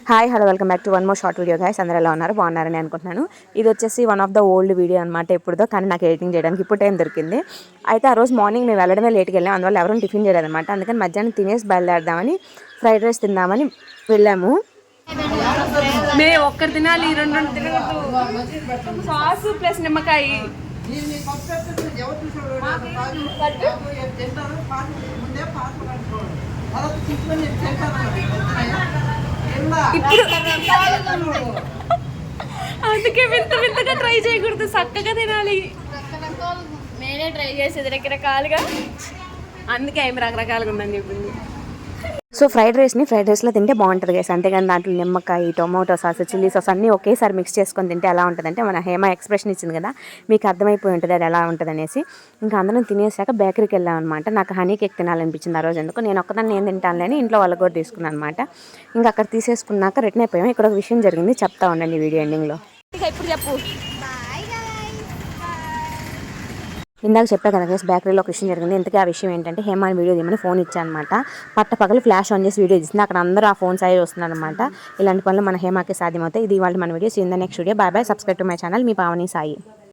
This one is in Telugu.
Hi hello welcome back to one more short video guys. అందరూ ఎలా ఉన్నారు? బాగున్నారని అనుకుంటున్నాను. ఇది వచ్చేసి one of the old video అనమాట, ఎప్పుడుదో, కానీ నాకు ఎడిటింగ్ చేయడానికి ఇప్పుడు టైం దొరికింది. అయితే ఆ రోజు మార్నింగ్ మేము వెళ్ళడమే లేట్కి వెళ్ళాం, అందువల్ల ఎవరైనా టిఫిన్ చేయలేదన్నమాట. అందుకని మధ్యాహ్నం తినేసి బయలుదేరదామని ఫ్రైడ్ రైస్ తిందామని వెళ్ళాము. మేము ఒక్కరు తినాలి, రెండు తినకూడదు. సాసు ప్లస్ నిమ్మకాయ. అందుకే వింతగా ట్రై చేయకూడదు, చక్కగా తినాలి. నేనే ట్రై చేసేది రకరకాలుగా, అందుకే ఏమి రకరకాలుగా ఉందని చెప్పింది. సో ఫ్రైడ్ రైస్లో తింటే బాగుంటుంది గైస్. అంతేగాని దాంట్లో నిమ్మకాయ, టొమాటో సాస్, చిల్లీ సాస్ అన్నీ ఒకేసారి మిక్స్ చేసుకొని తింటే ఎలా ఉంటుందంటే, మన హేమ ఎక్స్ప్రెషన్ ఇచ్చింది కదా, మీకు అర్థమైపోయి ఉంటుంది అది ఎలా ఉంటుంది అనేసి. ఇంకా అందరం తినేసాక బేకరీకి వెళ్ళాం అనమాట. నాకు హనీ కేక్ తినాలనిపించింది ఆ రోజు. ఎందుకు నేను ఒక్కదాన్ని నేను తింటానులేని ఇంట్లో వాళ్ళకి కూడా తీసుకున్నాను అనమాట. ఇంకా అక్కడ తీసేసుకున్నాక రిటర్న్ అయిపోయాం. ఇక్కడ ఒక విషయం జరిగింది, చెప్తా ఉండండి వీడియో ఎండింగ్లో. ఇప్పుడు చెప్పు. ఇందాక చెప్పా కదా గైస్, బేకరీలో ఒక విషయం జరిగింది. ఇంతకీ ఆ విషయం ఏంటంటే, హేమాని వీడియో తీయమని ఫోన్ ఇచ్చానమాట. పగలు ఫ్లాష్ ఆన్ చేసి వీడియో తీసింది. అక్కడ అందరూ ఆ ఫోన్ సైజ్ వస్తున్నారు అనమాట. ఇలాంటి పనులు మన హేమాకి సాధ్యమవుతాయి. ఇది వాళ్ళ మన videos. In the next video. By by. Subscribe to my channel. Me Pavani Sai.